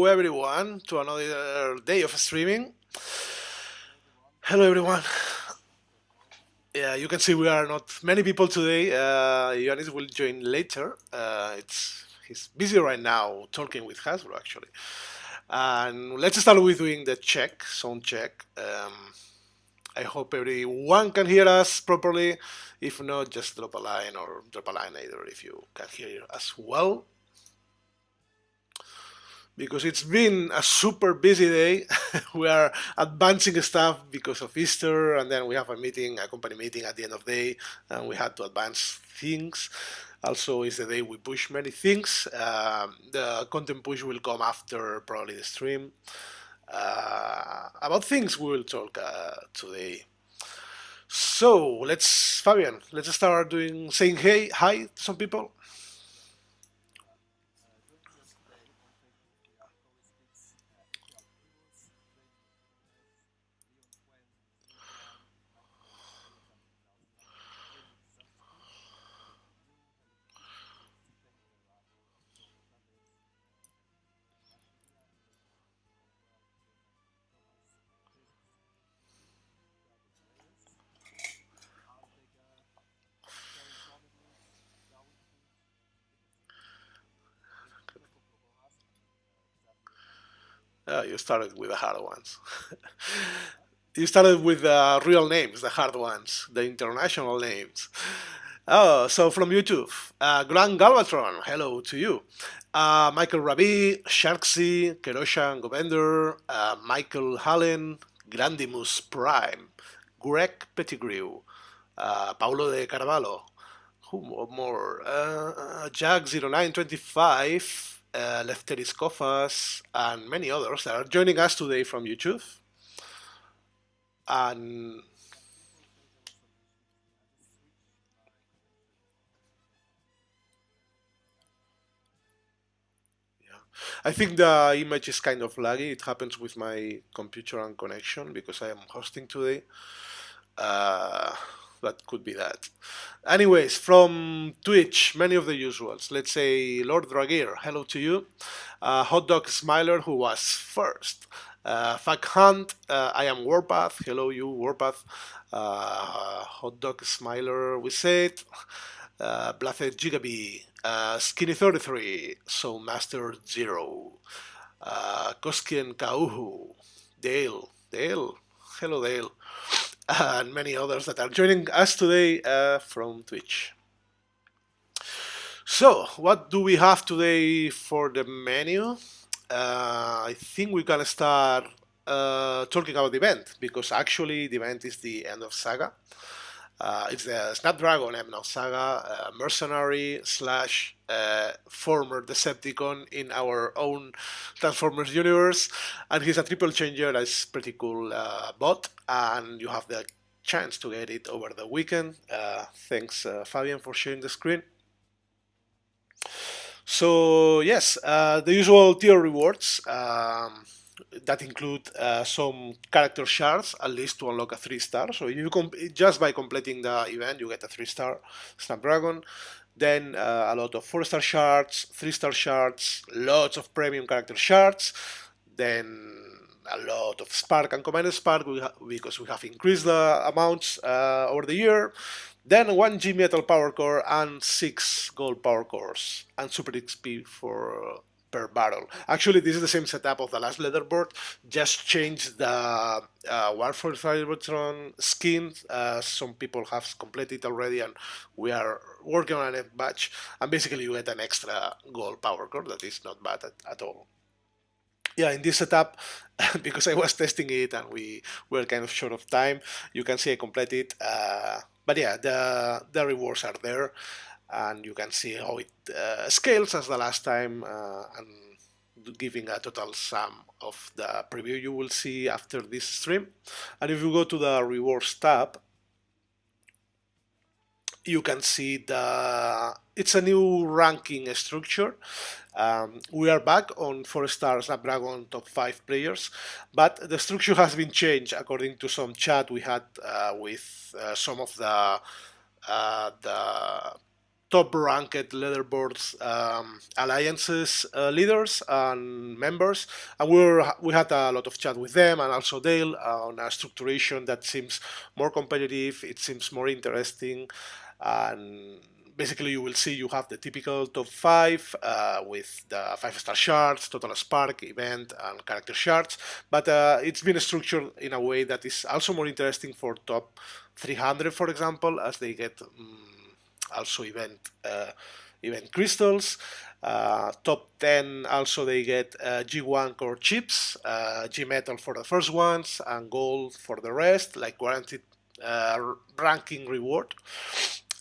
everyone to another day of streaming. Hello everyone. Yeah, you can see we are not many people today. Ioannis will join later. He's busy right now talking with Hasbro actually. And let's start with doing the sound check. I hope everyone can hear us properly. If not, just drop a line or drop a line either if you can hear us well. Because it's been a super busy day. We are advancing stuff because of Easter, and then we have a company meeting at the end of the day, and we had to advance things. Also, it's the day we push many things. The content push will come after probably the stream. About things we will talk today. So Fabian, let's start saying hi to some people. You started with the hard ones. You started with the real names, the hard ones, the international names. Oh, so from YouTube, Grand Galvatron, hello to you. Michael Rabi, Sharksy, Keroshan Govender, Michael Hallen, Grandimus Prime, Greg Pettigrew, Paulo de Carvalho, who more? Jack0925, Lefteris Kofas, and many others that are joining us today from YouTube. And yeah, I think the image is kind of laggy. It happens with my computer and connection because I am hosting today. Uh, that could be that. Anyways, from Twitch, many of the usuals. Let's say Lord Dragir, hello to you. Hot Dog Smiler, who was first. Fuck Hunt, I am Warpath. Hello, you, Warpath. Hot Dog Smiler, we said. Blafed Gigaby, Skinny33, So Master Zero, Koskien Kauhu, Dale, hello Dale, and many others that are joining us today from Twitch. So, what do we have today for the menu? I think we can start talking about the event because actually the event is the end of Saga. It's the Snapdragon Saga, mercenary slash former Decepticon in our own Transformers universe, and he's a triple changer. That's pretty cool bot, and you have the chance to get it over the weekend. Thanks, Fabian, for sharing the screen. So yes, the usual tier rewards that include some character shards, at least to unlock a 3-star. So you just by completing the event, you get a 3-star Snapdragon. Then a lot of 4-star shards, 3-star shards, lots of premium character shards. Then a lot of Spark and Commander Spark because we have increased the amounts over the year. Then 1 G Metal Power Core and 6 Gold Power Cores and Super XP for per battle. Actually, this is the same setup of the last leaderboard, just changed the Warfare Cybertron skin. Some people have completed already, and we are working on a batch. And basically, you get an extra Gold Power Core that is not bad at all. Yeah, in this setup, because I was testing it and we were kind of short of time, you can see I completed. But yeah, the rewards are there, and you can see how it scales as the last time, and giving a total sum of the preview you will see after this stream. And if you go to the rewards tab, you can see it's a new ranking structure. We are back on 4-star Snapdragon top 5 players, but the structure has been changed according to some chat we had with some of the top ranked leaderboards alliances leaders and members, and we had a lot of chat with them and also Dale on a structuration that seems more competitive. It seems more interesting, and basically you will see you have the typical top five with the 5-star shards, total spark, event, and character shards, but it's been structured in a way that is also more interesting for top 300, for example, as they get also event crystals. Top 10 also they get G1 core chips, G metal for the first ones, and gold for the rest, like guaranteed ranking reward.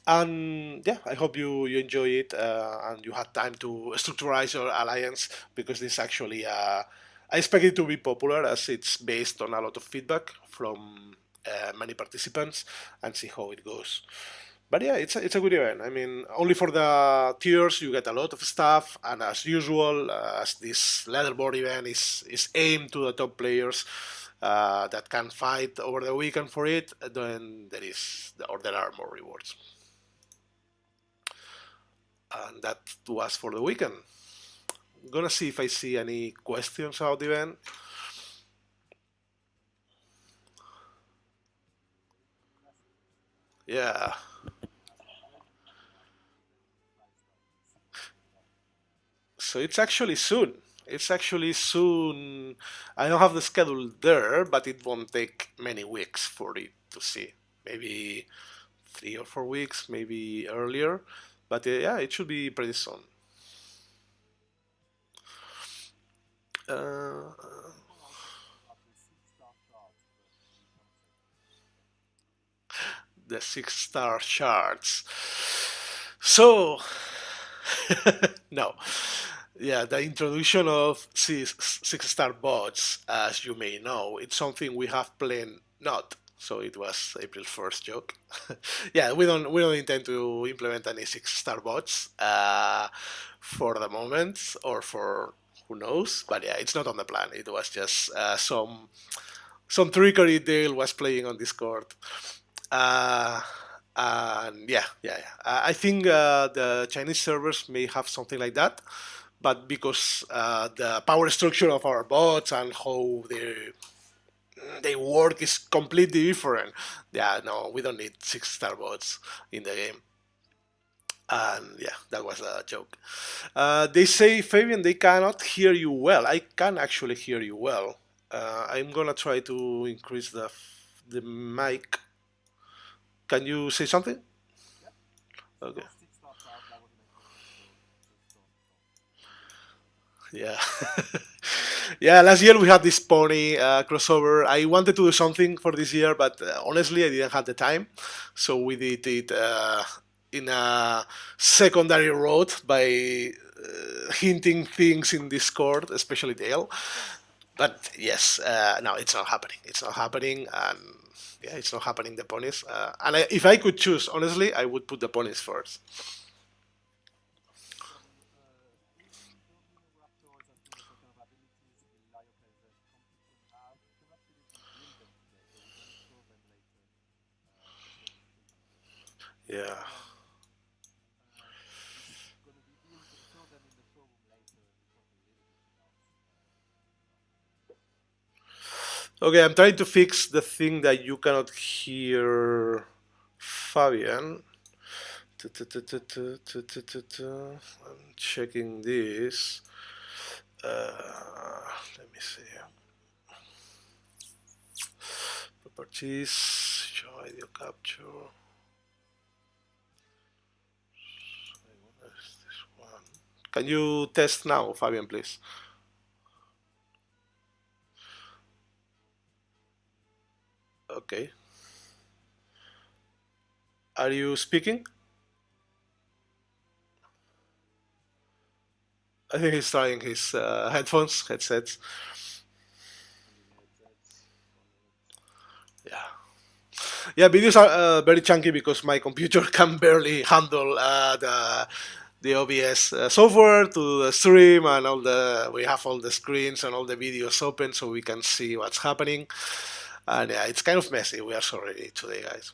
And yeah, I hope you enjoy it and you had time to structurize your alliance, because this actually I expect it to be popular as it's based on a lot of feedback from many participants, and see how it goes. But yeah, it's a good event. I mean, only for the tiers you get a lot of stuff, and as usual, as this leaderboard event is aimed to the top players that can fight over the weekend for it, then there are more rewards. And that was for the weekend. I'm gonna see if I see any questions about the event. Yeah. So it's actually soon. It's actually soon. I don't have the schedule there, but it won't take many weeks for it to see. Maybe 3 or 4 weeks, maybe earlier. But yeah, it should be pretty soon. Uh, the 6-star charts. So, no. Yeah, the introduction of 6-star bots, as you may know, it's something we have planned not. So it was April 1st joke. Yeah, we don't intend to implement any 6-star bots for the moment, or for who knows. But yeah, it's not on the plan. It was just some trickery Dale was playing on Discord. Uh, and yeah. I think the Chinese servers may have something like that, but because the power structure of our bots and how they work is completely different. Yeah, no, we don't need 6-star bots in the game. And yeah, that was a joke. They say, Fabian, they cannot hear you well. I can actually hear you well. I'm gonna try to increase the mic. Can you say something? Okay. Yeah. Yeah, last year we had this pony crossover. I wanted to do something for this year, but honestly, I didn't have the time. So we did it in a secondary road by hinting things in Discord, especially Dale. But yes, no, it's not happening. It's not happening, and yeah, it's not happening. The ponies, if I could choose, honestly, I would put the ponies first. Yeah. Okay, I'm trying to fix the thing that you cannot hear Fabian. I'm checking this. Let me see. Properties, show audio capture. This one. Can you test now, Fabian, please? Okay. Are you speaking? I think he's trying his headsets. Yeah. Yeah, videos are very chunky because my computer can barely handle the OBS software to the stream, and we have all the screens and all the videos open so we can see what's happening. And yeah, it's kind of messy. We are sorry today, guys.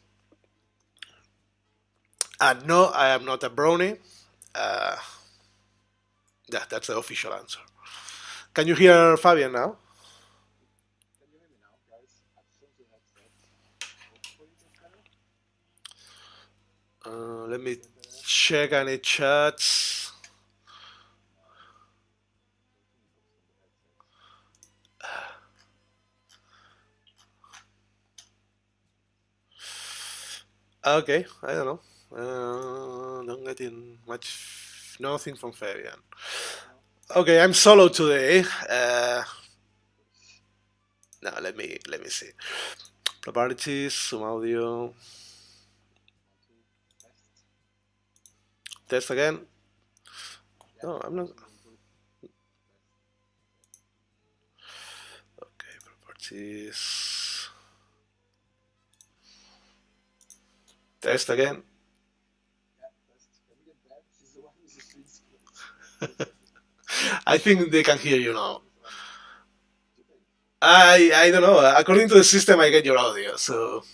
No, I am not a brony. Uh, yeah, that's the official answer. Can you hear Fabian now? Let me check any chats. Okay, I don't know. Don't get in much. Nothing from Fabian. Okay, I'm solo today. Now let me see. Properties, some audio. Test again. No, I'm not. Okay, properties. Test again. I think they can hear you now. I don't know. According to the system, I get your audio. So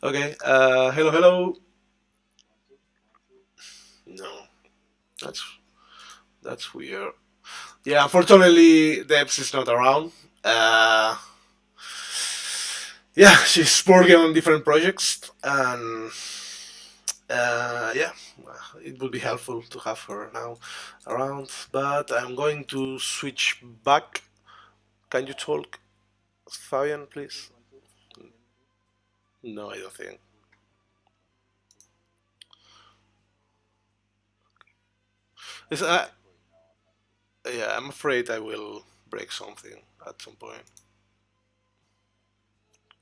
okay. Hello, hello. No, that's that's weird. Yeah, unfortunately, Debs is not around. Uh, yeah, she's working on different projects, and yeah, it would be helpful to have her now around. But I'm going to switch back. Can you talk, Fabian, please? No, I don't think. It's, yeah, I'm afraid I will break something at some point.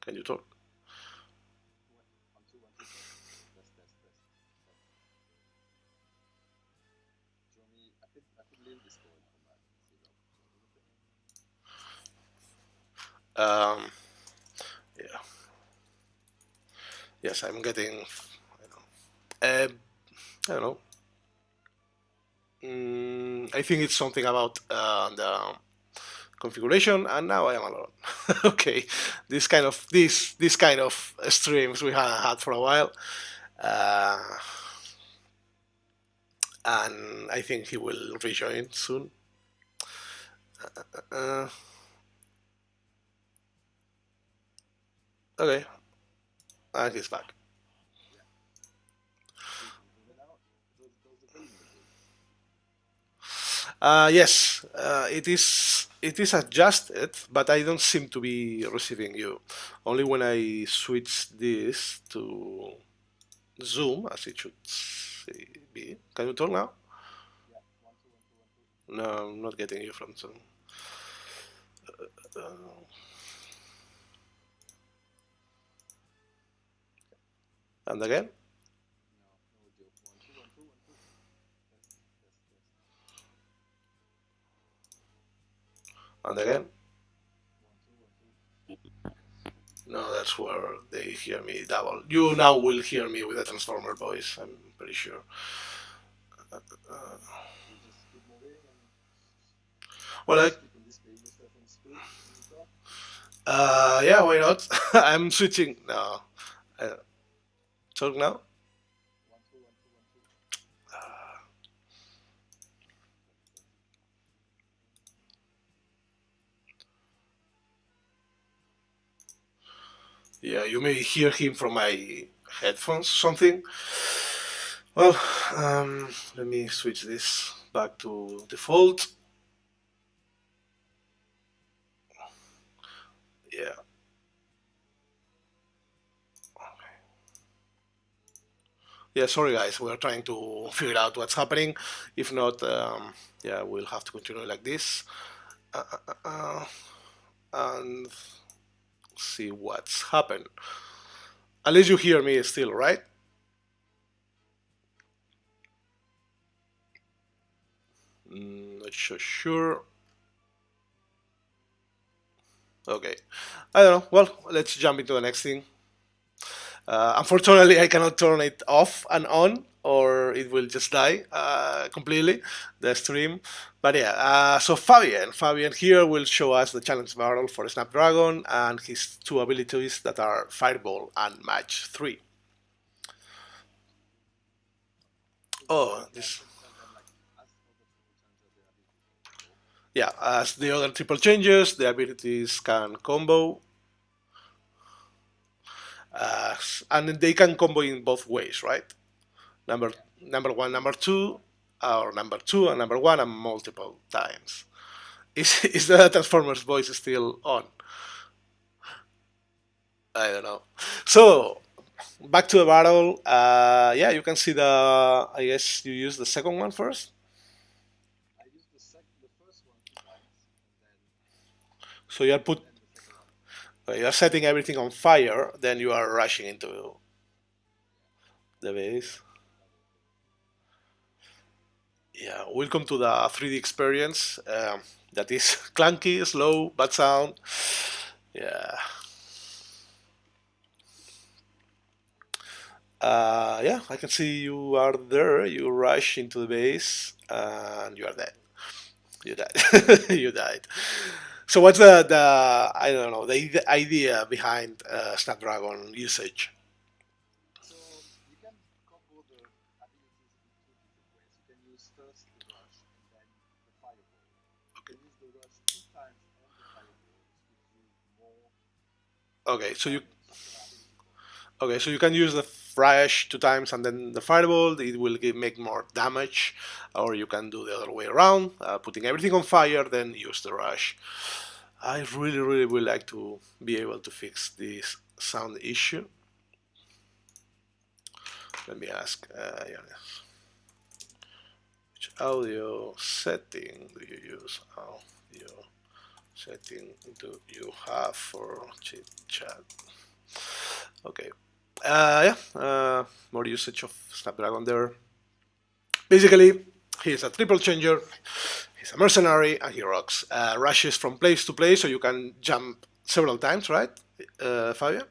Can you talk? Um, yeah. Yes, I'm getting. I don't know. I think it's something about the configuration, and now I am alone. Okay, this kind of streams we haven't had for a while, uh, and I think he will rejoin soon. Uh, okay, and he's back. Yes, it is. It is adjusted, but I don't seem to be receiving you. Only when I switch this to Zoom, as it should be. Can you talk now? No, I'm not getting you from Zoom. And again? And again? No, that's where they hear me double. You now will hear me with a transformer voice, I'm pretty sure. Well, yeah, why not? I'm switching. No. Uh, talk now? Yeah, you may hear him from my headphones, something. Well, let me switch this back to default. Yeah. Yeah, sorry guys, we're trying to figure out what's happening. If not, yeah, we'll have to continue like this. And see what's happened. At least you hear me still, right? Not so sure. Okay. I don't know. Well, let's jump into the next thing. Unfortunately, I cannot turn it off and on. or it will just die completely, the stream. But yeah, so Fabian here will show us the challenge barrel for Snapdragon and his two abilities that are Fireball and Match 3. Oh, this. Yeah, as the other triple changes, the abilities can combo, uh, and they can combo in both ways, right? Number number one, number two, or number two and number one, and multiple times. Is the Transformers voice still on? I don't know. So back to the battle. Yeah, you can see the. I guess you use the second one first. So you are setting everything on fire. Then you are rushing into the base. Yeah, welcome to the 3D experience. That is clunky, slow, bad sound. Yeah. Yeah, I can see you are there. You rush into the base, and you are dead. You died. You died. So what's the I don't know the idea behind Snapdragon usage? Okay, so you can use the rush two times and then the fireball. It will make more damage, or you can do the other way around, putting everything on fire, then use the rush. I really, really would like to be able to fix this sound issue. Let me ask, which audio setting do you use? Audio setting do you have for chit chat? Okay. Yeah, more usage of Snapdragon there. Basically, he's a triple changer, he's a mercenary, and he rocks. Rushes from place to place, so you can jump several times, right, Fabio?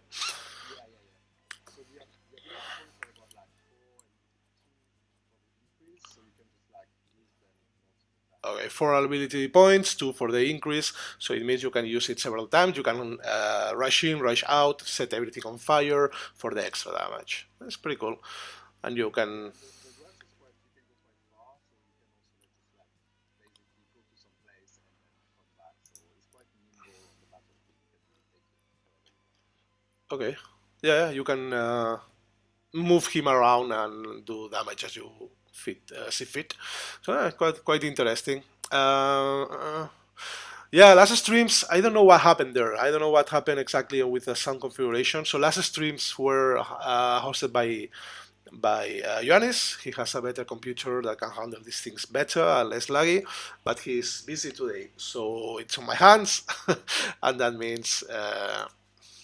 Okay, 4 ability points, 2 for the increase, so it means you can use it several times. You can rush in, rush out, set everything on fire for the extra damage. That's pretty cool. And you can. Okay. Yeah, you can move him around and do damage as you see fit. So quite interesting. Yeah, last streams, I don't know what happened there. I don't know what happened exactly with the sound configuration. So last streams were hosted by Ioannis. He has a better computer that can handle these things better and less laggy, but he's busy today, so it's on my hands, and that means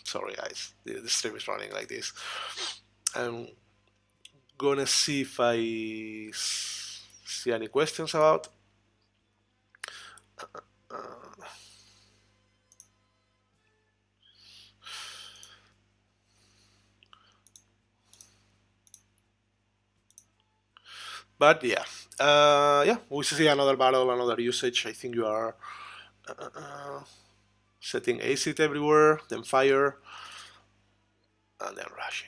sorry guys, the stream is running like this. I'm gonna see if I see any questions about. But yeah, yeah, we see another battle, another usage. I think you are setting acid everywhere, then fire, and then rushing.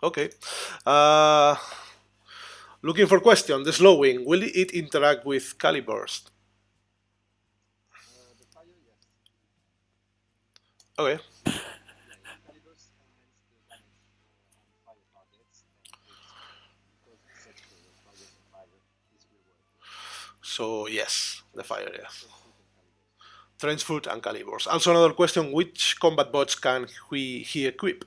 Okay. Uh, Looking for question. The slowing, will it interact with Caliburst? Okay. So yes, the fire, yes. Trench foot and calibers. Also another question, which combat bots can he equip?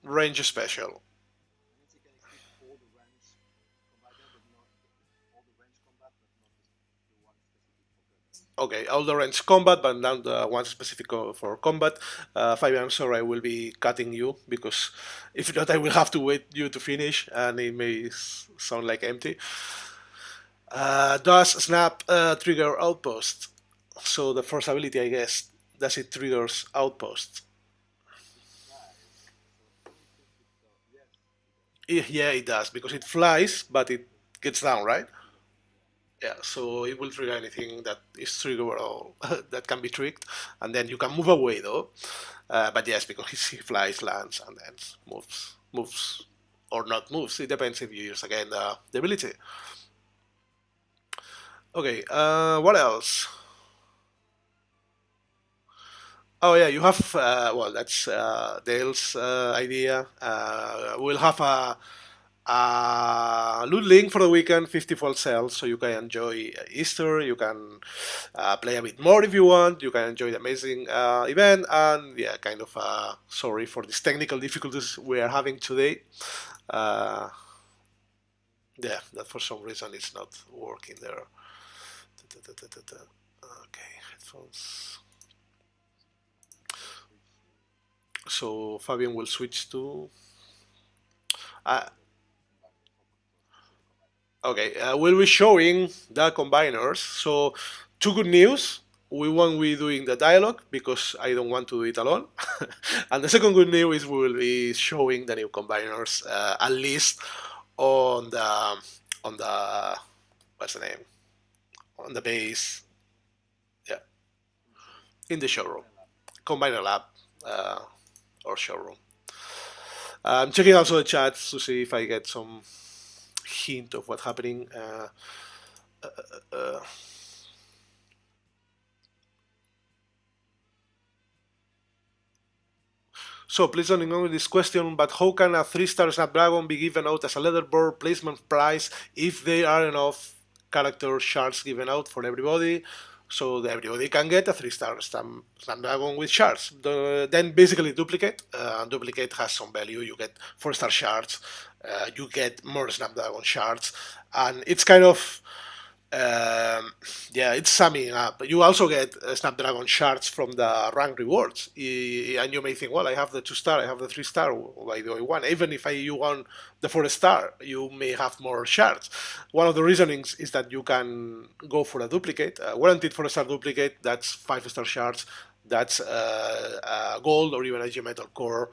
Range special. Okay, all the range combat, but not the one specific for combat. Fabian, I'm sorry, I will be cutting you because if not, I will have to wait you to finish, and it may sound like empty. Does snap trigger outpost? So the first ability, I guess, does it triggers outpost? Yeah, it does because it flies, but it gets down, right? Yeah, so it will trigger anything that is triggerable that can be tricked, and then you can move away though. But yes, because he flies, lands, and then moves or not moves. It depends if you use again the ability. Okay, what else? Oh yeah, you have well, that's Dale's idea. We'll have a loot link for the weekend, 50 full sales, so you can enjoy Easter. You can play a bit more if you want. You can enjoy the amazing event, and yeah, kind of sorry for these technical difficulties we are having today. Uh, yeah, that for some reason it's not working there. Okay, headphones. So Fabian will switch to. Uh, okay, we'll be showing the combiners. So, two good news. We won't be doing the dialogue because I don't want to do it alone. And the second good news is we will be showing the new combiners, at least on the what's the name, on the base, yeah, in the showroom, combiner lab, uh, or showroom. I'm checking also the chat to see if I get some hint of what's happening. So please don't ignore this question, but how can a 3-star Snapdragon be given out as a leaderboard placement prize if there are enough character shards given out for everybody? So that everybody can get a 3-star Snapdragon with shards. Then basically duplicate. Duplicate has some value. You get 4-star shards. You get more Snapdragon shards. And it's kind of yeah, it's summing up. You also get Snapdragon shards from the rank rewards, and you may think, well, I have the 2-star, I have the 3-star. Why do I want? Even if you want the 4-star, you may have more shards. One of the reasonings is that you can go for a duplicate, warranted 4-star duplicate. That's 5-star shards. That's gold or even a metal core,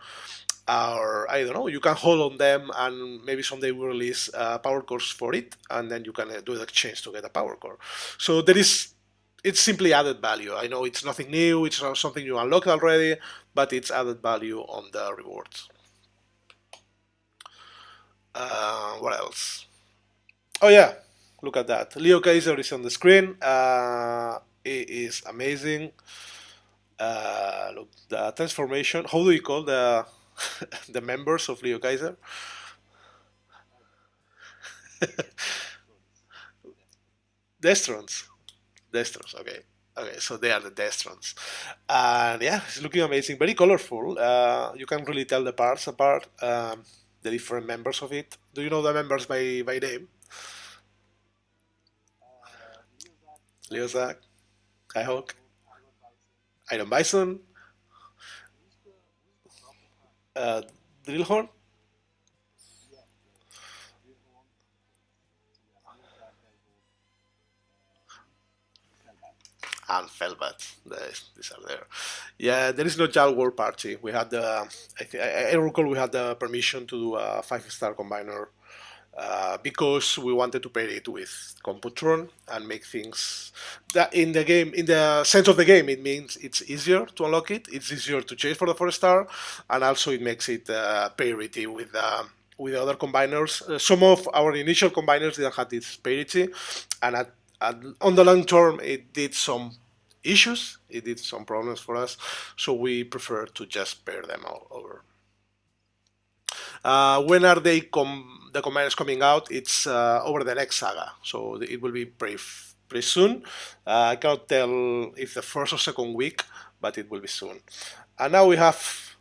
or I don't know, you can hold on them, and maybe someday we release power cores for it, and then you can do the exchange to get a power core. So it's simply added value. I know it's nothing new, it's not something you unlocked already, but it's added value on the rewards. What else? Oh yeah, look at that. Leo Kaiser is on the screen. It is amazing. Look, the transformation. How do you call the the members of Leo Kaiser? Destrons. Destrons, okay. Okay, so they are the Destrons. And yeah, it's looking amazing, very colorful. You can really tell the parts apart, the different members of it. Do you know the members by name? Leo Zack, Skyhawk, Iron Bison, uh, Drillhorn, and Felbat. These are there. Yeah, there is no Jal War Party. We had the, I recall we had the permission to do a 5-star combiner because we wanted to pair it with Computron and make things that in the game, in the sense of the game, it means it's easier to unlock it. It's easier to chase for the 4-star, and also it makes it parity with other combiners. Some of our initial combiners didn't have this parity, and on the long term, it did some issues. It did some problems for us, so we prefer to just pair them all over. When are the combiners coming out? It's over the next saga, so it will be pretty soon. I cannot tell if the first or second week, but it will be soon. And now we have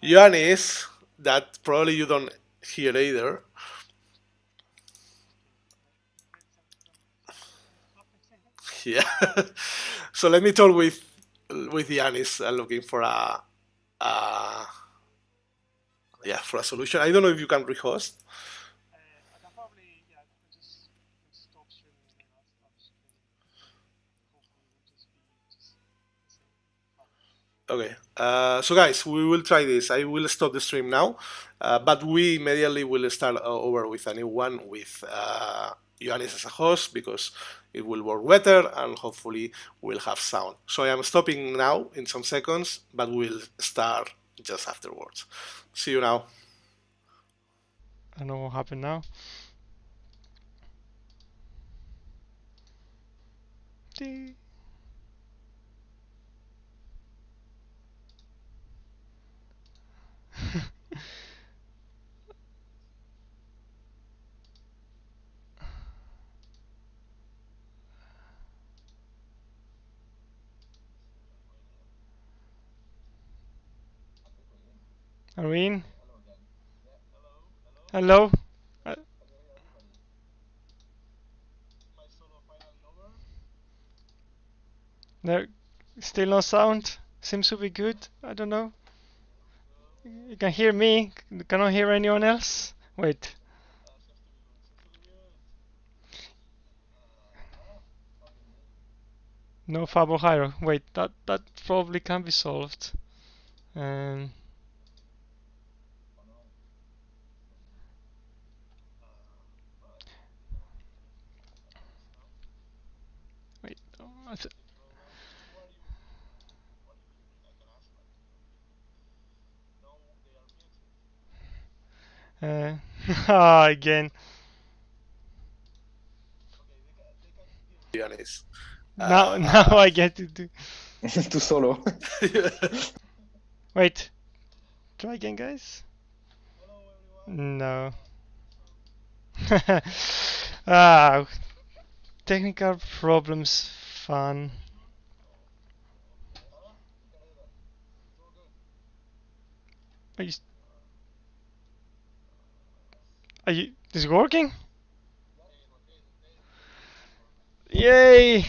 Ioannis, that probably you don't hear either. Yeah. So let me talk with Yanis looking for a yeah, for a solution. I don't know if you can rehost. Okay. So guys, we will try this. I will stop the stream now, but we immediately will start over with a new one with Ioannis as a host because it will work better and hopefully we'll have sound. So I am stopping now in some seconds, but we'll start just afterwards. See you now. I don't know what happened now. Are we in? Hello? Uh, there still no sound? Seems to be good. I don't know. You can hear me. Cannot hear anyone else? Wait. No Fabo Hiro. Wait, that probably can be solved. Um, wait. Again. Ioannis. Now I get to do. Tú solo. Wait. Try again, guys. No. ah, technical problems. Fun. Are you? Are you? Is it working? Yay!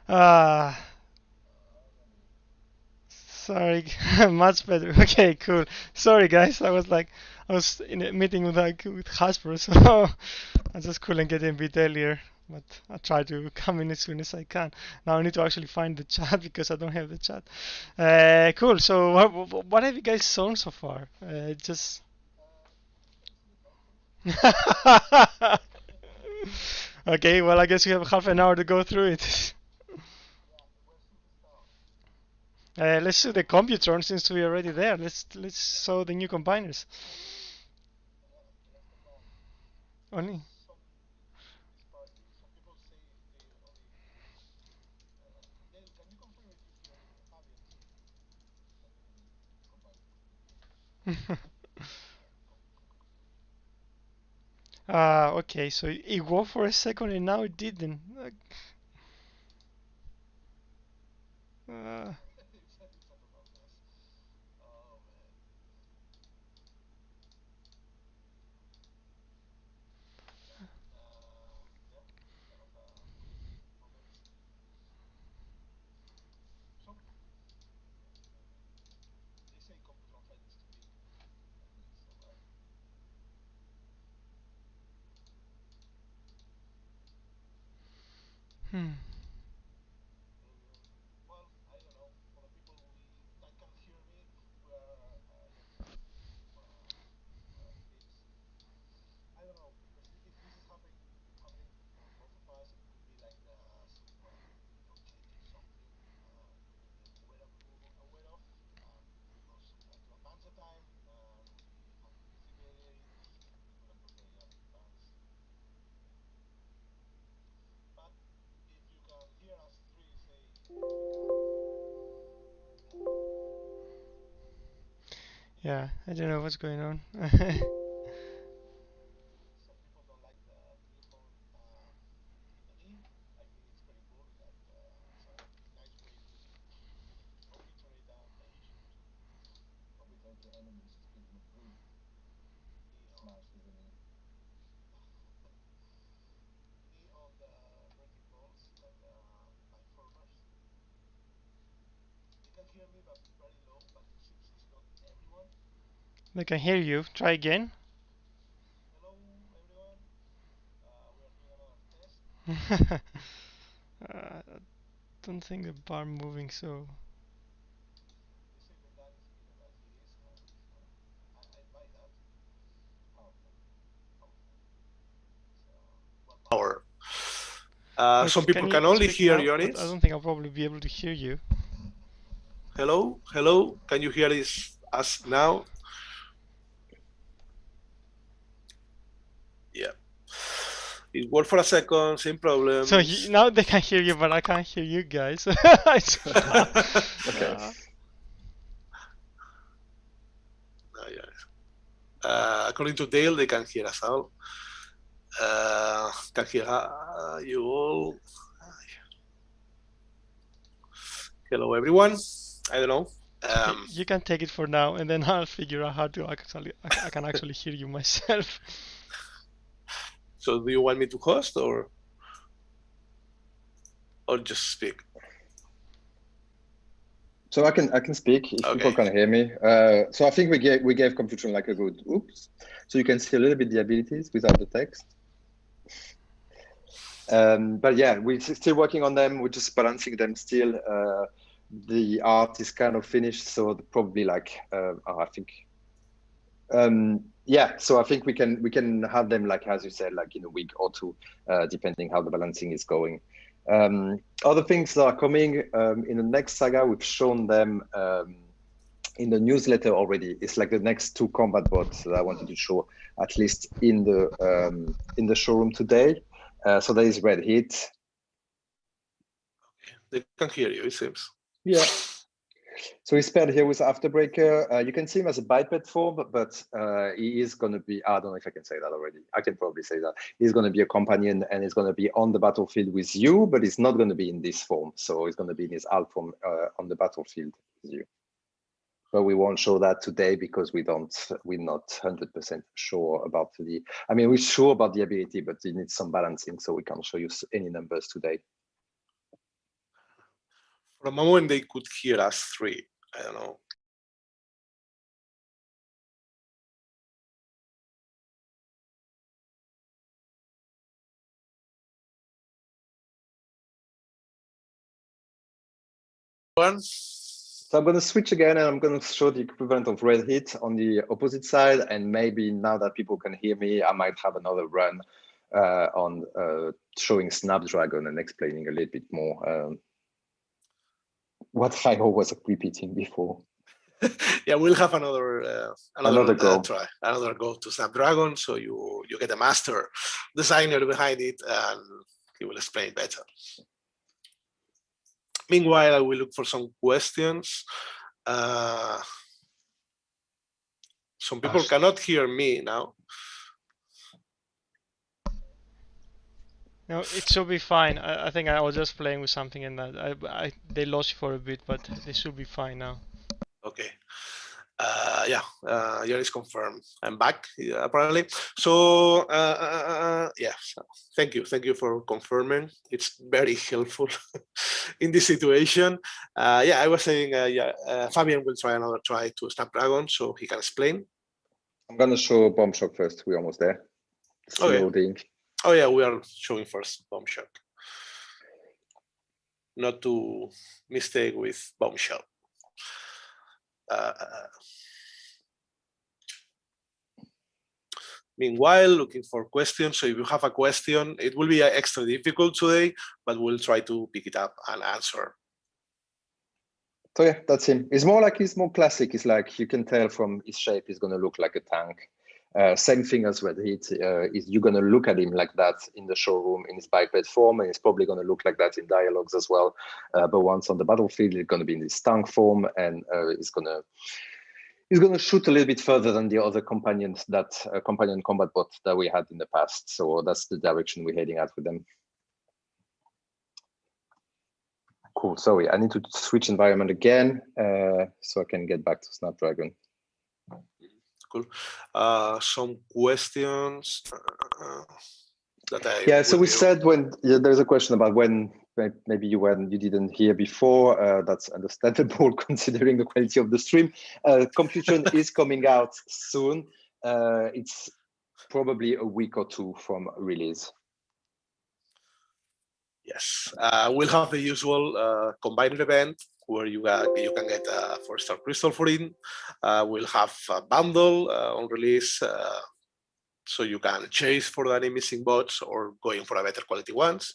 ah, sorry. Much better. Okay, cool. Sorry, guys. I was in a meeting with Hasbro, so I just couldn't get in a bit earlier. But I try to come in as soon as I can. Now I need to actually find the chat because I don't have the chat. Cool. So what have you guys shown so far? Just. Okay, well, I guess we have half an hour to go through it. Let's do the Computron since we're already there. Let's show the new combiners. Only. Okay, so it worked for a second and now it didn't. Uh, hmm. Yeah, I don't know what's going on. They can hear you. Try again. I don't think the bar moving so. Or some Okay, people can you can only speak hear now? But I Ionis. don't think I'll probably be able to hear you. Hello, hello. Can you hear us now? Yeah. It worked for a second, same problems. So now they can hear you, but I can't hear you guys. It's Okay. According to Dale, they can hear us all. Can hear you all. Hello, everyone. I don't know. You can take it for now, and then I'll figure out how to actually I can actually hear you myself. So, do you want me to host or just speak? So I can speak if Okay. people can hear me. So I think we gave Confucian like a good oops. So you can see a little bit the abilities without the text. But yeah, we're still working on them. We're just balancing them still. The art is kind of finished, so probably like I think. Yeah, so I think we can have them like as you said, like in a week or two, depending how the balancing is going. Other things that are coming in the next saga, we've shown them in the newsletter already. It's like the next two combat bots that I wanted to show at least in the showroom today. So there is Red Heat. They can hear you, it seems. Yeah. So he's paired here with Afterbreaker. You can see him as a biped form, but he is going to be, I don't know if I can say that already. I can probably say that. He's going to be a companion and he's going to be on the battlefield with you, but he's not going to be in this form. So he's going to be in his alt form on the battlefield with you. But we won't show that today because we're not 100% sure about we're sure about the ability, but it needs some balancing, so we can't show you any numbers today. For a moment, they could hear us three. I don't know. So I'm going to switch again and I'm going to show the equivalent of Red Heat on the opposite side. And maybe now that people can hear me, I might have another run on showing Snapdragon and explaining a little bit more what I was repeating before. Yeah, we'll have another go. try, another go to Snapdragon, so you get a master designer behind it, and he will explain better. Meanwhile, I will look for some questions. Some people cannot hear me now. No, it should be fine. I think I was just playing with something and that they lost you for a bit, but they should be fine now. Okay. Yeah, is confirmed. I'm back apparently. So yeah, thank you for confirming. It's very helpful in this situation. Yeah, I was saying Fabian will try another try to Snapdragon so he can explain. I'm gonna show Bomb Shock first. We're almost there. It's loading. Oh yeah, we are showing first Bomb Shock. Not to mistake with Bombshell. Meanwhile, looking for questions. So if you have a question, it will be extra difficult today, but we'll try to pick it up and answer. So yeah, that's him. It's more classic. It's like you can tell from his shape, he's going to look like a tank. Same thing as Red Heat. You're going to look at him like that in the showroom in his biped form, and it's probably going to look like that in dialogues as well. But once on the battlefield, it's going to be in this tank form, and he's going to shoot a little bit further than the other companions companion combat bot that we had in the past. So that's the direction we're heading at with them. Cool. Sorry, I need to switch environment again so I can get back to Snapdragon. Cool. Some questions that I so we said there's a question about when maybe you didn't hear before. That's understandable considering the quality of the stream. Computron is coming out soon. It's probably a week or two from release. Yes, we'll have the usual combined event where you can get a 4-star crystal for it. We'll have a bundle on release, so you can chase for any missing bots or going for a better quality ones.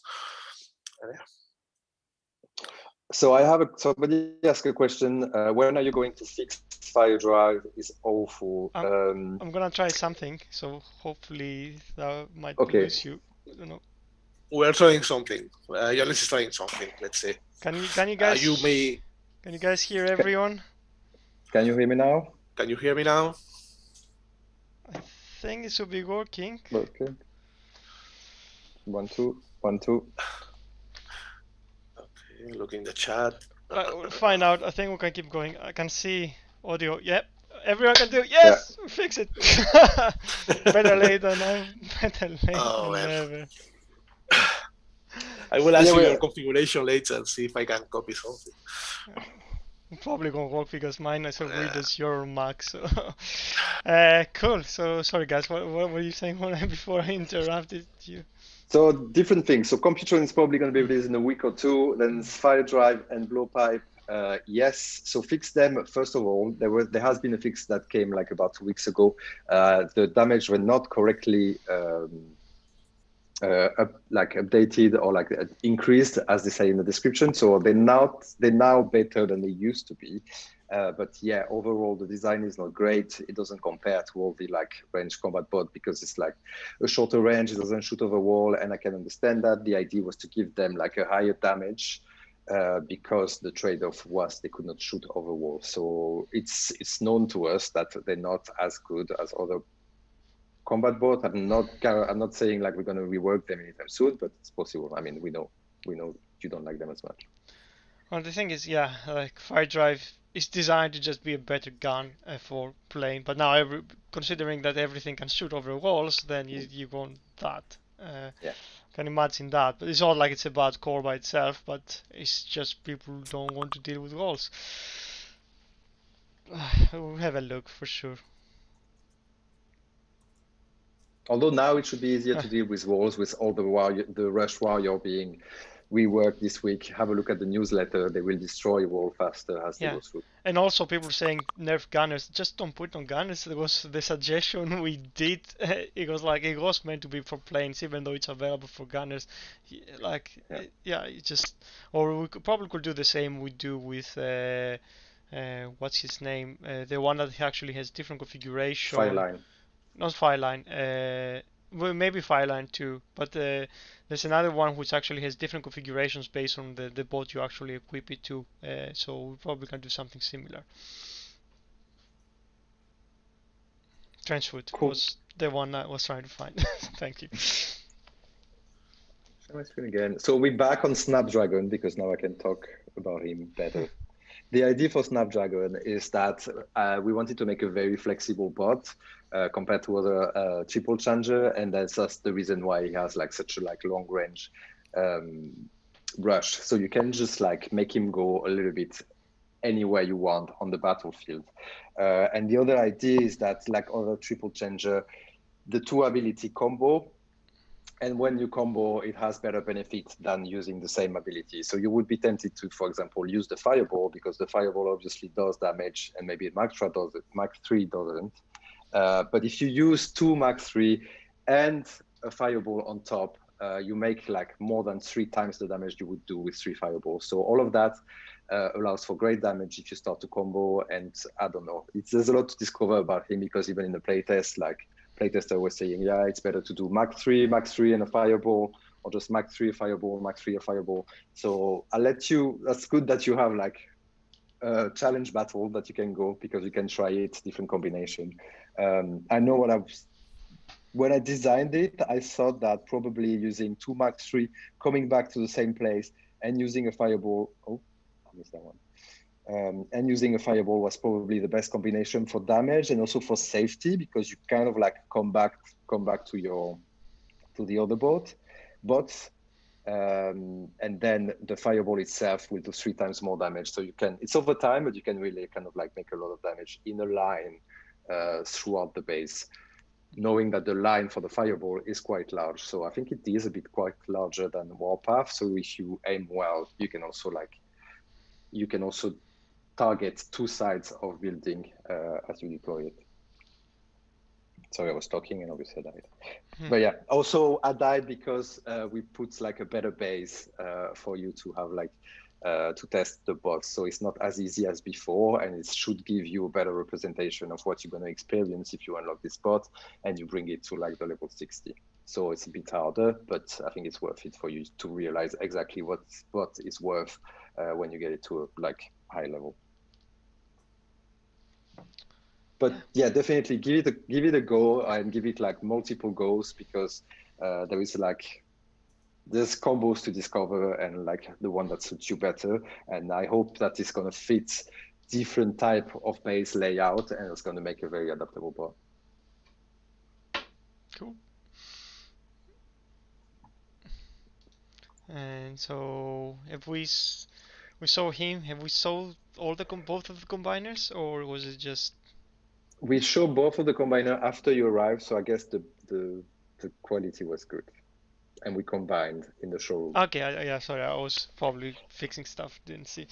So I have somebody asked a question. When are you going to fix FireDrive? Is awful. I'm gonna try something, so hopefully that might lose you. I don't know. We're trying something. Jonas is trying something. Let's see. Can you guys? Can you guys hear everyone? Can you hear me now? Can you hear me now? I think it should be working. Okay. 1 2 1 2. Okay, look in the chat. We'll find out. I think we can keep going. I can see audio. Yep. Everyone can do it. Yes, yeah. Fix it. Better late than never. I will ask you your configuration later and see if I can copy something. Probably gonna work because mine is as weird as your Mac. So, cool. So sorry guys, what were you saying before I interrupted you? So different things. So Computron is probably going to be released in a week or two. Then FireDrive and Blowpipe, yes. So fix them. First of all, there has been a fix that came like about 2 weeks ago. The damage were not correctly updated or increased, as they say in the description. So they're now better than they used to be. But yeah, overall the design is not great. It doesn't compare to all the range combat bot because it's like a shorter range. It doesn't shoot over wall, and I can understand that. The idea was to give them a higher damage because the trade-off was they could not shoot over wall. So it's known to us that they're not as good as other combat bot. I'm not saying we're going to rework them anytime soon, but it's possible. I mean, we know you don't like them as much. Well, the thing is, yeah, FireDrive is designed to just be a better gun for playing, but now considering that everything can shoot over walls, then you want that. Yeah. Can imagine that, but it's not like it's a bad core by itself, but it's just people don't want to deal with walls. We'll have a look for sure. Although now it should be easier to deal with walls with all the rush warrior being reworked this week. Have a look at the newsletter. They will destroy wall faster as they go through. And also people saying nerf gunners. Just don't put on gunners. It was the suggestion we did. It was meant to be for planes, even though it's available for gunners. Or we probably could do the same we do with what's his name? The one that actually has different configuration. Fireline. Not Fireline. Well, maybe Fireline too, but there's another one which actually has different configurations based on the bot you actually equip it to. So we probably can do something similar. Trenchwood was the one I was trying to find. Thank you. Share my screen again. So we're back on Snapdragon because now I can talk about him better. The idea for Snapdragon is that we wanted to make a very flexible bot compared to other triple changer, and that's just the reason why he has such a long range rush. So you can just make him go a little bit anywhere you want on the battlefield. And the other idea is that other triple changer, the 2 ability combo. And when you combo, it has better benefit than using the same ability. So you would be tempted to, for example, use the Fireball because the Fireball obviously does damage and maybe Mach 3 doesn't. But if you use 2 Mach 3 and a Fireball on top, you make more than 3 times the damage you would do with 3 Fireballs. So all of that allows for great damage if you start to combo. And I don't know, there's a lot to discover about him because even in the playtest, playtester was saying, yeah, it's better to do Mach 3 and a Fireball, or just Mach 3, a Fireball, Mach 3, a Fireball. So I'll let you, that's good that you have a challenge battle that you can go because you can try it, different combination. I know when I designed it, I thought that probably using 2 Mach 3, coming back to the same place and using a Fireball, I missed that one. And using a Fireball was probably the best combination for damage and also for safety because you come back to the other bots. And then the fireball itself will do 3 times more damage. So you can, it's over time, but you can really kind of like make a lot of damage in a line throughout the base, knowing that the line for the fireball is quite large. So I think it is a bit quite larger than Warpath. So if you aim well, you can also target 2 sides of building as you deploy it. Sorry, I was talking and obviously I died. But yeah, also I died because we put like a better base for you to have like to test the bots. So it's not as easy as before, and it should give you a better representation of what you're going to experience if you unlock this bot and you bring it to like the level 60. So it's a bit harder, but I think it's worth it for you to realize exactly what is worth when you get it to a like high level. But yeah, definitely give it a go and give it like multiple goes, because there's combos to discover and like the one that suits you better. And I hope that it's going to fit different type of base layout, and it's going to make a very adaptable bot. Cool. And so if we saw him, have we sold all both of the combiners, or was it just? We show both of the combiner after you arrived, so I guess the quality was good, and we combined in the showroom. Okay, yeah, sorry, I was probably fixing stuff, didn't see.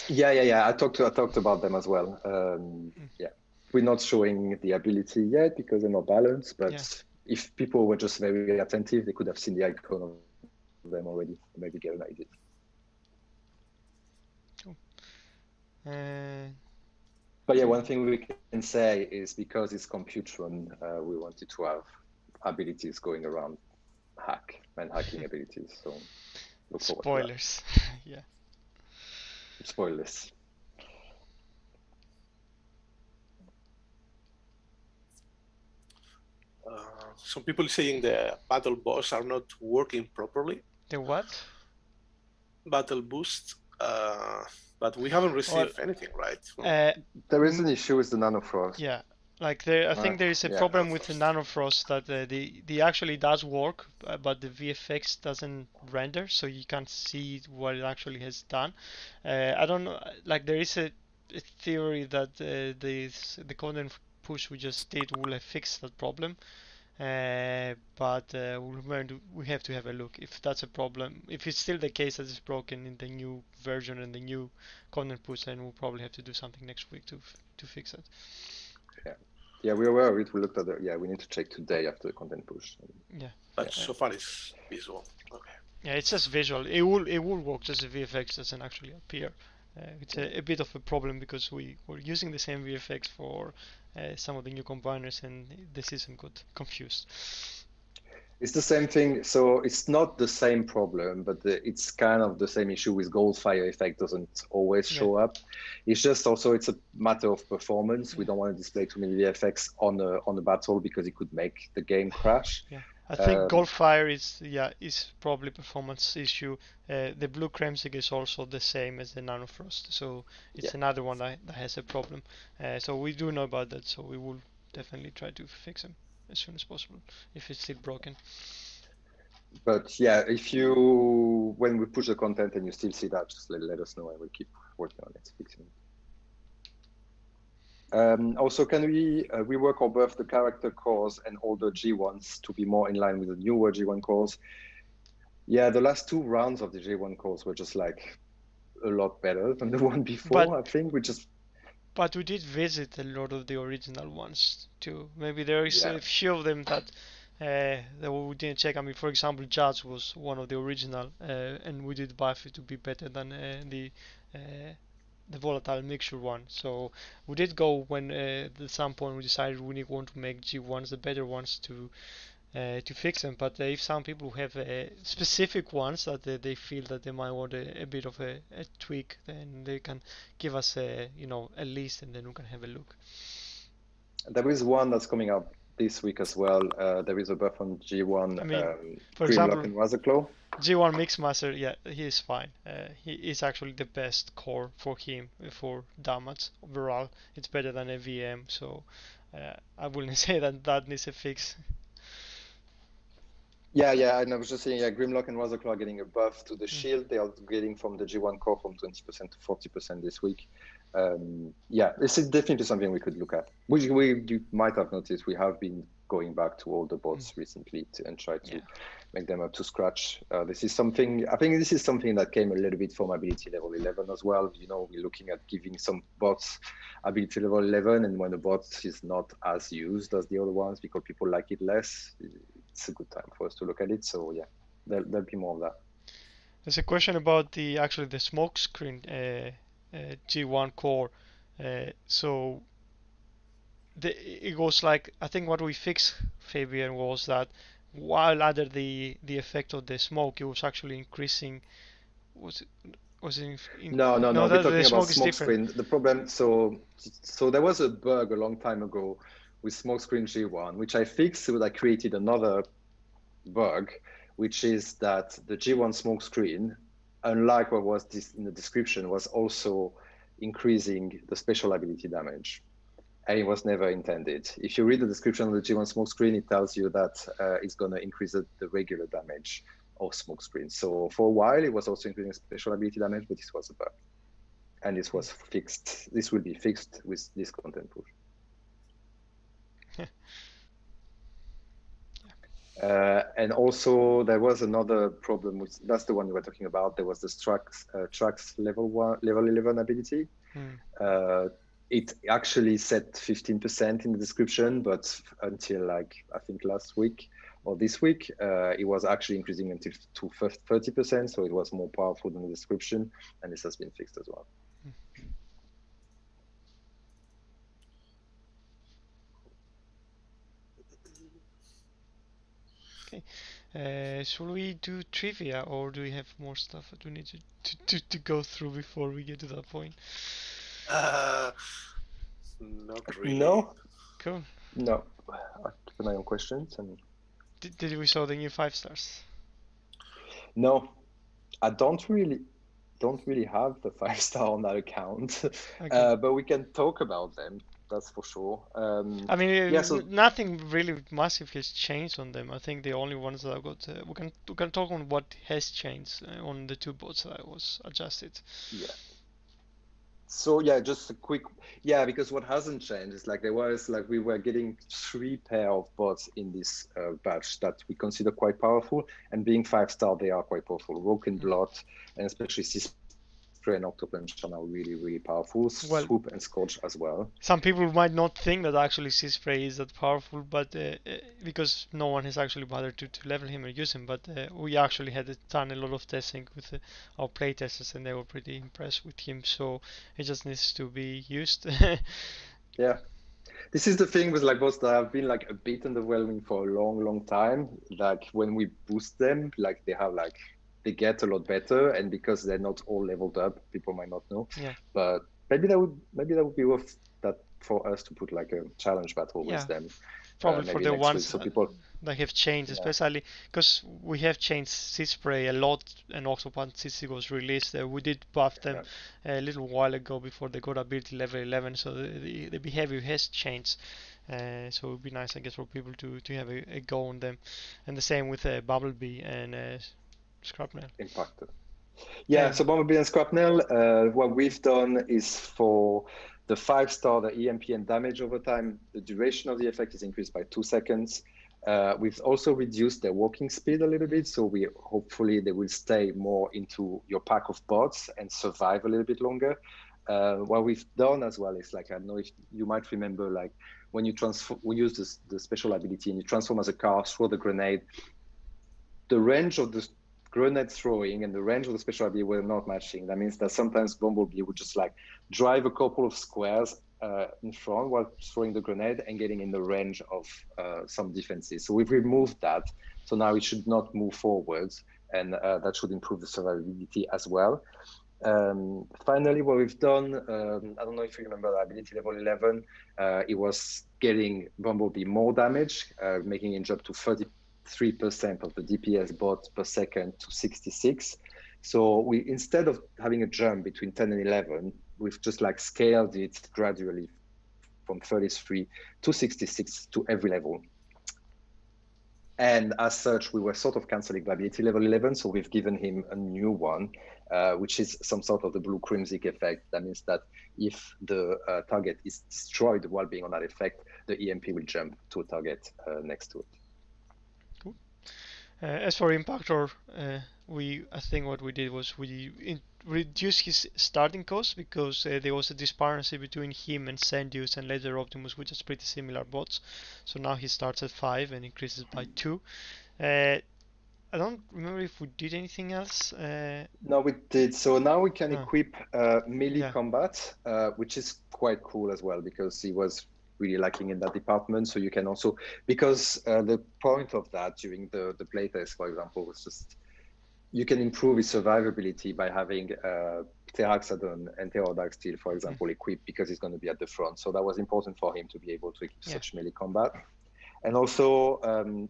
Yeah. I talked about them as well. Yeah, we're not showing the ability yet because they're not balanced, but if people were just very attentive, they could have seen the icon of them already, maybe get an idea. Cool. But yeah, one thing we can say is because it's compute run, we wanted to have abilities going around hacking abilities. So look forward spoilers. To that. Yeah. Spoilers. Some people saying the battle boss are not working properly. The what? Battle boost. But we haven't received anything, right? There is an issue with the nanofrost. Yeah, like I think there is a problem with the nanofrost that the actually does work, but the VFX doesn't render, so you can't see what it actually has done. I don't know. Like there is a theory that the content push we just did will have fixed that problem. But we have to have a look if that's a problem. If it's still the case that it's broken in the new version and the new content push, then we'll probably have to do something next week to fix it. Yeah, we're aware of it. We looked at it. Yeah, we need to check today after the content push. Yeah. But so far it's visual. Okay. Yeah, it's just visual. It will work, just the VFX doesn't actually appear. It's a bit of a problem because we're using the same VFX for some of the new combiners, and the system got confused. It's the same thing. So it's not the same problem, but it's kind of the same issue with Goldfire effect doesn't always show up. It's just also it's a matter of performance. We don't want to display too many VFX on the battle because it could make the game crash. Yeah. I think Goldfire is probably performance issue. The Blue Kremsig is also the same as the Nanofrost, so it's another one that has a problem. So we do know about that, so we will definitely try to fix them as soon as possible if it's still broken. But yeah, when we push the content and you still see that, just let us know and we'll keep working on it, fixing it. Also, can we rework or buff the character cores and older G1s to be more in line with the newer G1 cores? Yeah, the last 2 rounds of the G1 cores were just like a lot better than the one before. I think But we did visit a lot of the original ones too. Maybe there is a few of them that we didn't check. I mean, for example, Judge was one of the original, and we did buff it to be better than the volatile mixture one. So we did go when at some point we decided we want to make G1s the better ones to fix them. But if some people have specific ones that they feel that they might want a bit of a tweak, then they can give us a list, and then we can have a look. There is one that's coming up this week as well. There is a buff on G1. I mean, for example, Razorclaw. G1 Mixmaster, yeah, he is fine. He is actually the best core for him for damage overall. It's better than a VM, so I wouldn't say that needs a fix. Yeah. And I was just saying, yeah, Grimlock and Razorclaw are getting a buff to the shield. They are getting from the G1 core from 20% to 40% this week. Yeah, this is definitely something we could look at. Which you might have noticed, we have been going back to all the bots recently and try to make them up to scratch. This is something, I think this is something that came a little bit from ability level 11 as well. You know, we're looking at giving some bots ability level 11, and when the bot is not as used as the other ones because people like it less, it's a good time for us to look at it. So yeah, there'll be more of that. There's a question about the smoke screen G1 core. So it goes like, I think what we fixed, Fabian, was that while under the effect of the smoke, it was actually increasing. Was it No. no, We're that the talking about smoke is smoke different. screen. The problem, so there was a bug a long time ago with smoke screen G1, which I fixed, so I created another bug, which is that the G1 smoke screen, unlike what was this in the description, was also increasing the special ability damage. And it was never intended. If you read the description of the G1 smoke screen, it tells you that it's going to increase the regular damage of smoke screen. So for a while, it was also increasing special ability damage, but this was a bug. And this was fixed. This will be fixed with this content push. And also there was another problem with, that's the one you were talking about. There was the tracks level 11 ability. It actually said 15% in the description, but until like I think last week or this week, it was actually increasing until to 30%. So it was more powerful than the description, and this has been fixed as well. Okay. Should we do trivia, or do we have more stuff that we need to go through before we get to that point? Not really. No. Cool. No. I'll keep an eye on questions. And Did we saw the new 5-stars? no, I don't really have the 5-star on that account. Okay. But we can talk about them. That's for sure. I mean, Yeah. So nothing really massive has changed on them. I think the only ones that I got, we can talk on what has changed on the two bots that was adjusted. yeah. So yeah, just a quick, yeah, because what hasn't changed is like there was like we were getting 3 pair of bots in this batch that we consider quite powerful, and being 5-star, they are quite powerful. Rogue and Blot, and especially Spray and Octopunch are now really powerful. Well, Swoop and Scorch as well. some people might not think that actually Spray is that powerful, but because no one has actually bothered to level him or use him, but we actually had done a lot of testing with our playtesters, and they were pretty impressed with him. So it just needs to be used. Yeah. This is the thing with like bots that have been like a bit underwhelming for a long time. Like when we boost them, like they get a lot better, and because they're not all leveled up, people might not know. Yeah. But maybe that would be worth that for us to put like a challenge battle with them. Probably for Maybe the next week, ones so people that have changed, especially because we have changed Spray a lot, and Octopunch since it was released. We did buff them a little while ago before they got ability level 11, so the behavior has changed. So it would be nice, I guess, for people to have a go on them. And the same with Bumblebee and Shrapnel. Impacted. Yeah, so Bumblebee and Scrapnel, what we've done is for the 5-star, the EMP and damage over time, the duration of the effect is increased by 2 seconds. We've also reduced their walking speed a little bit, so hopefully they will stay more into your pack of bots and survive a little bit longer. What we've done as well is like, I don't know if you might remember, like when you use the special ability and you transform as a car, throw the grenade, the range of the grenade throwing and the range of the special ability were not matching. That means that sometimes Bumblebee would just like drive a couple of squares in front while throwing the grenade and getting in the range of some defenses. So we've removed that. So now it should not move forwards, and that should improve the survivability as well. Finally, what we've done, I don't know if you remember the ability level 11, it was getting Bumblebee more damage, making it jump to 33% of the DPS bot per second to 66. So we, instead of having a jump between 10 and 11, we've just like scaled it gradually from 33 to 66 to every level. And as such, we were sort of canceling the ability level 11. So we've given him a new one, which is some sort of the blue crimson effect. That means that if the target is destroyed while being on that effect, the EMP will jump to a target next to it. Cool. As for Impactor, I think what we did was we reduced his starting cost because there was a disparity between him and Sendius and Laser Optimus, which is pretty similar bots. So now he starts at 5 and increases by 2. I don't remember if we did anything else. No, we did. So now we can Oh, equip melee yeah. combat, which is quite cool as well because he was really lacking in that department. So you can also, because the point of that during the playtest, for example, was just you can improve his survivability by having Teraxodon and Pterodactyl, for example, equipped because he's going to be at the front. So that was important for him to be able to equip such melee combat. And also,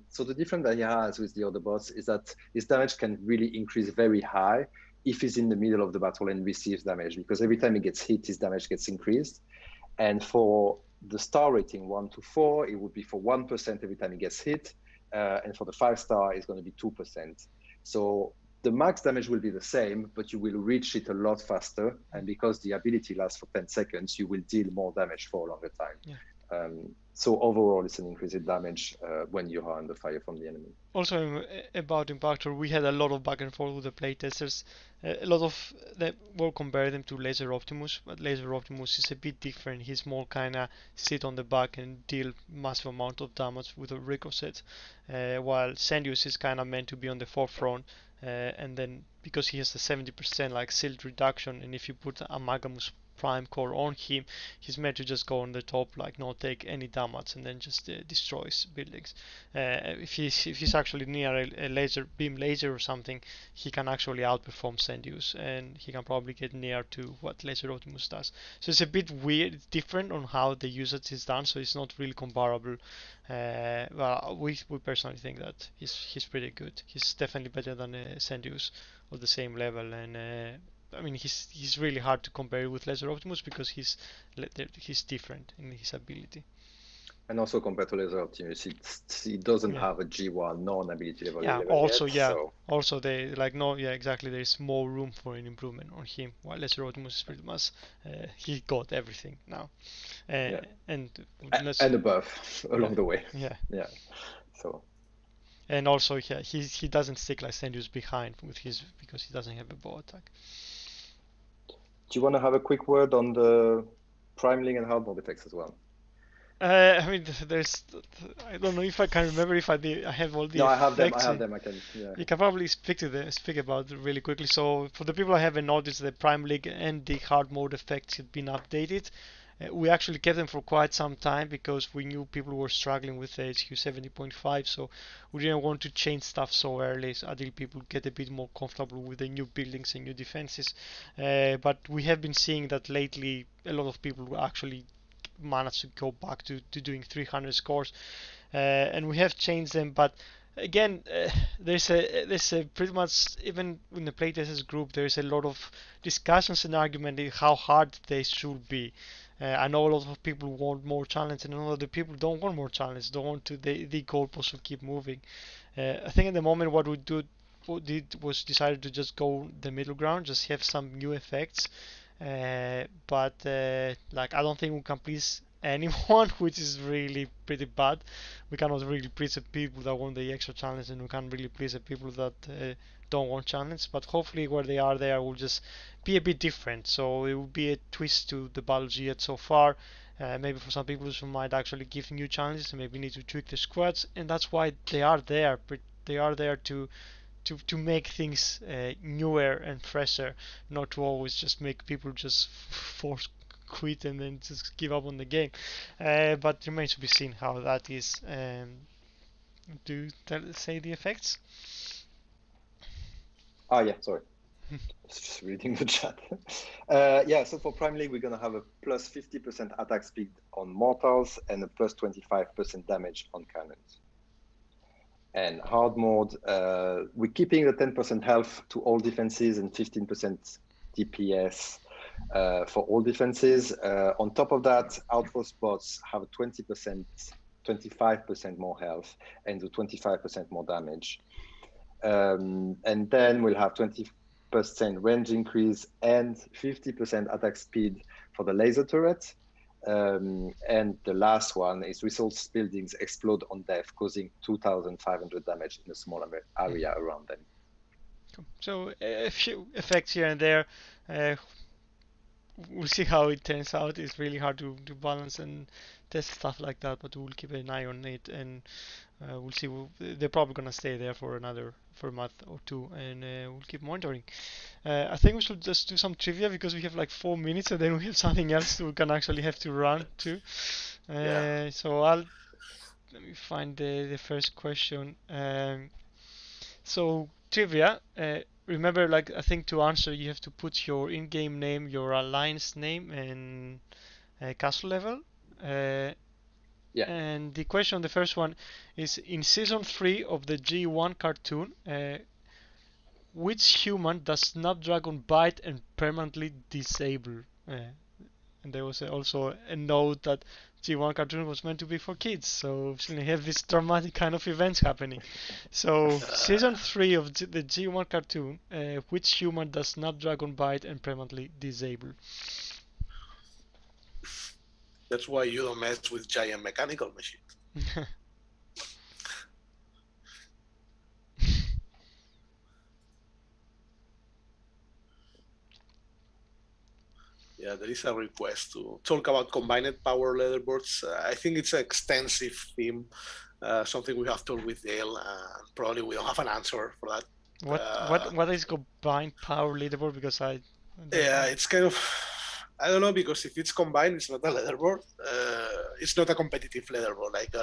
so the difference that he has with the other bots is that his damage can really increase very high if he's in the middle of the battle and receives damage, because every time he gets hit, his damage gets increased. And for the star rating 1 to 4, it would be for 1% every time he gets hit. And for the 5-star, it's going to be 2%. So the max damage will be the same, but you will reach it a lot faster. And because the ability lasts for 10 seconds, you will deal more damage for a longer time. Yeah. So overall, it's an increase in damage when you are under fire from the enemy. Also about Impactor, we had a lot of back and forth with the playtesters. A lot of them will compare them to Laser Optimus, but Laser Optimus is a bit different. He's more kind of sit on the back and deal massive amount of damage with a ricochet, while Sendius is kind of meant to be on the forefront. And then because he has a 70% like silt reduction, and if you put a Magnus Prime Core on him, he's meant to just go on the top, like not take any damage, and then just destroys buildings. If he's actually near a laser beam laser or something, he can actually outperform Sendius, and he can probably get near to what Laser Optimus does. So it's a bit weird, it's different on how the usage is done, so it's not really comparable. Well, we personally think that he's pretty good. He's definitely better than Sendius or the same level, and I mean he's really hard to compare with Laser Optimus because he's different in his ability. And also compared to Laser Optimus, it doesn't have a G1 non-ability level 11 also yet. yeah, So. also they like no yeah exactly. There's more room for an improvement on him. While Laser Optimus is pretty much he got everything now, and and above along the way. Yeah. So. And also he doesn't stick like Sendius behind with his because he doesn't have a bow attack. Do you want to have a quick word on the Primeling and hard mode effects as well? I mean, there's. I don't know if I can remember if I have all the. No, effects. I have them. I can. Yeah. You can probably speak about it really quickly. So for the people I haven't noticed, the Prime League and the hard mode effects had been updated. We actually kept them for quite some time because we knew people were struggling with HQ 70.5, so we didn't want to change stuff so early until people get a bit more comfortable with the new buildings and new defenses. But we have been seeing that lately a lot of people actually managed to go back to doing 300 scores, and we have changed them. But again, there's a pretty much even in the playtesters group there's a lot of discussions and argument in how hard they should be. I know a lot of people want more challenge, and a lot of the people don't want more challenge. Don't want to the goalposts will keep moving. I think at the moment what did was decided to just go the middle ground, just have some new effects. But like I don't think we can please anyone, which is really pretty bad. We cannot really please the people that want the extra challenge, and we can't really please the people that don't want challenge. But hopefully, where they are there will just be a bit different. So it will be a twist to the battles yet so far. Maybe for some people who might actually give new challenges, and maybe need to tweak the squads, and that's why they are there. They are there to make things newer and fresher, not to always just make people just force quit and then just give up on the game. But remains to be seen how that is. Do say the effects? Yeah, sorry. I was just reading the chat. Yeah, so for Prime League, we're going to have a plus 50% attack speed on mortals and a plus 25% damage on cannons. And hard mode, we're keeping the 10% health to all defenses and 15% DPS for all defenses. On top of that, outpost bots have a 20% 25% more health and do 25% more damage. And then we'll have 20% range increase and 50% attack speed for the laser turret. And the last one is resource buildings explode on death, causing 2,500 damage in a small area around them. Cool. So a few effects here and there. We'll see how it turns out. It's really hard to balance and test stuff like that, but we'll keep an eye on it, and we'll see. They're probably gonna stay there for a month or two, and we'll keep monitoring. I think we should just do some trivia because we have like 4 minutes, and then we have something else we can actually have to run to. Yeah. So let me find the first question. So trivia. Remember, like I think to answer, you have to put your in-game name, your alliance name, and castle level. Yeah. And the question, the first one, is in season 3 of the G1 cartoon, which human does Snapdragon bite and permanently disable? And there was also a note that G1 cartoon was meant to be for kids, so we have this dramatic kind of events happening. So season 3 of the G1 cartoon, which human does Snapdragon bite and permanently disable? That's why you don't mess with giant mechanical machines. Yeah, there is a request to talk about combined power leaderboards. I think it's an extensive theme, something we have talked with Dale, and probably we don't have an answer for that. What is combined power leaderboard? Because I don't Yeah, know. it's kind of, I don't know, because if it's combined, it's not a leaderboard. It's not a competitive leaderboard. Like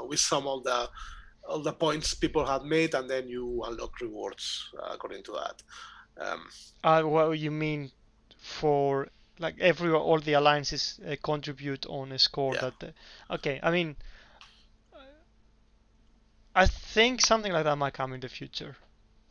with some of the points people have made, and then you unlock rewards according to that. What you mean for like all the alliances contribute on a score Yeah, that okay, I mean I think something like that might come in the future,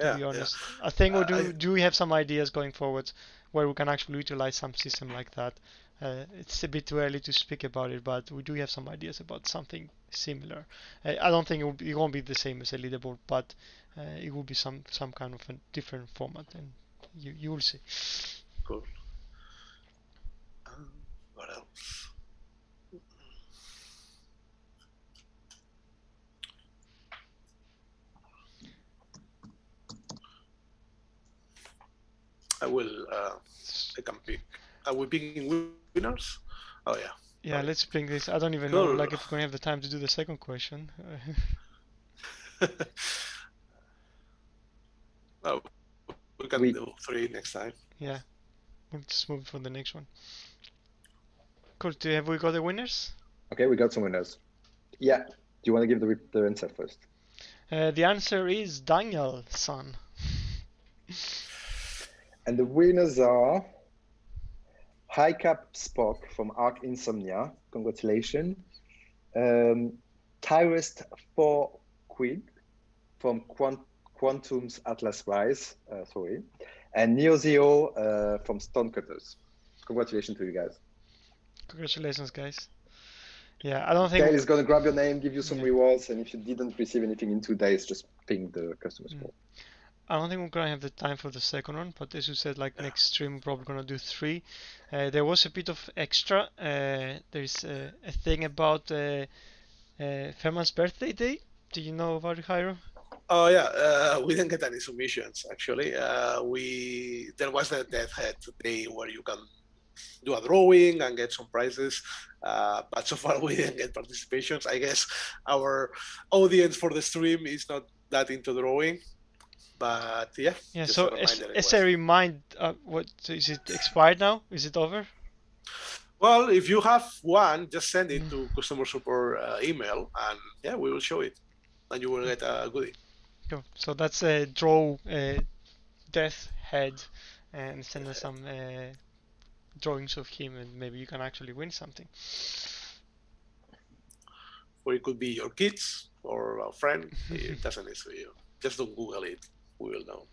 to yeah, be yeah. honest. I think we I, do we have some ideas going forward where we can actually utilize some system like that. It's a bit too early to speak about it, but we do have some ideas about something similar. I don't think it won't be the same as a leaderboard, but it will be some kind of a different format, and you will see. cool. What else? I will. I can pick. Are we picking winners? Oh yeah. Yeah, Right. let's bring this. I don't even know Cool. like if we're gonna have the time to do the second question. Oh, we can We do 3 next time. Yeah, we'll just move for the next one. Cool. Have we got the winners? Okay, we got some winners. Yeah. Do you want to give the answer first? The answer is Daniel, son. And the winners are High Cap Spock from Arc Insomnia. Congratulations. Tyrest 4 Quid from Quantum's Atlas Rise. Sorry. And Neo Zeo from Stonecutters. Congratulations to you guys. Congratulations, guys. Yeah, I don't think Gail is going to grab your name, give you some Yeah. rewards, and if you didn't receive anything in 2 days, just ping the customer support. I don't think we're gonna have the time for the second one, but as you said, like next stream, we're probably gonna do 3. There was a bit of extra. There's a thing about Ferman's birthday day. Do you know about it, Jairo? Oh yeah, we didn't get any submissions actually. There was the Death Head day where you can do a drawing and get some prizes, but so far we didn't get participations. I guess our audience for the stream is not that into drawing, but yeah. Yeah. Just So a reminder. as a remind, what is it expired now? Is it over? Well, if you have one, just send it to customer support email, and yeah, we will show it, and you will get a goodie. Cool. So that's a draw Death Head, and send us some drawings of him, and maybe you can actually win something. Or it could be your kids or a friend. It doesn't need to be you. Just don't Google it. We will know.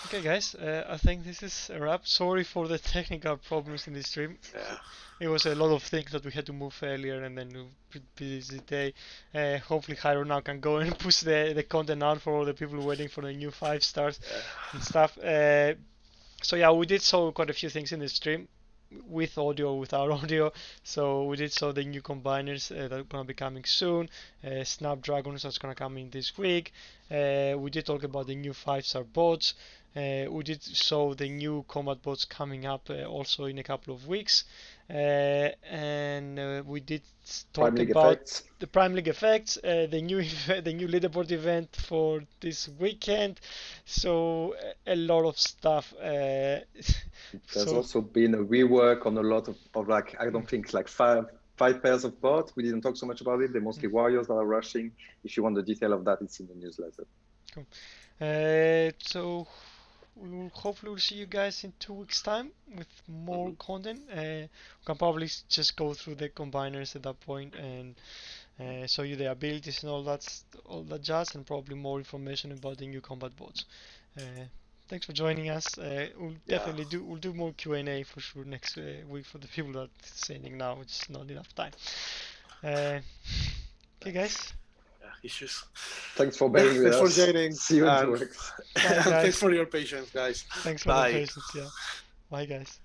Okay, guys, I think this is a wrap. Sorry for the technical problems in the stream. Yeah. It was a lot of things that we had to move earlier and then a busy day. Hopefully, Hyro now can go and push the content out for all the people waiting for the new 5 stars and stuff. So yeah, we did saw quite a few things in the stream with audio, without audio. So we did saw the new combiners that are gonna be coming soon. Snapdragons that's gonna come in this week. We did talk about the new 5-star bots. We did saw the new combat bots coming up also in a couple of weeks. And we did Prime talk League about effects. the Prime League effects, the new the new leaderboard event for this weekend. So a lot of stuff. There's So also been a rework on a lot of like, I don't think like five pairs of bots. We didn't talk so much about it. They're mostly warriors that are rushing. If you want the detail of that, it's in the newsletter. cool. So we will hopefully will see you guys in 2 weeks time with more content. We can probably just go through the combiners at that point and show you the abilities and all that jazz, and probably more information about the new combat bots. Thanks for joining us. We'll definitely we'll do more Q&A for sure next week for the people that are sending now. It's not enough time. Okay, guys. Issues. Thanks for bearing with Thanks for us. joining. See you in and 2 weeks. Bye, thanks guys. for your patience, guys. Thanks for the Bye. patience. Yeah. Bye, guys.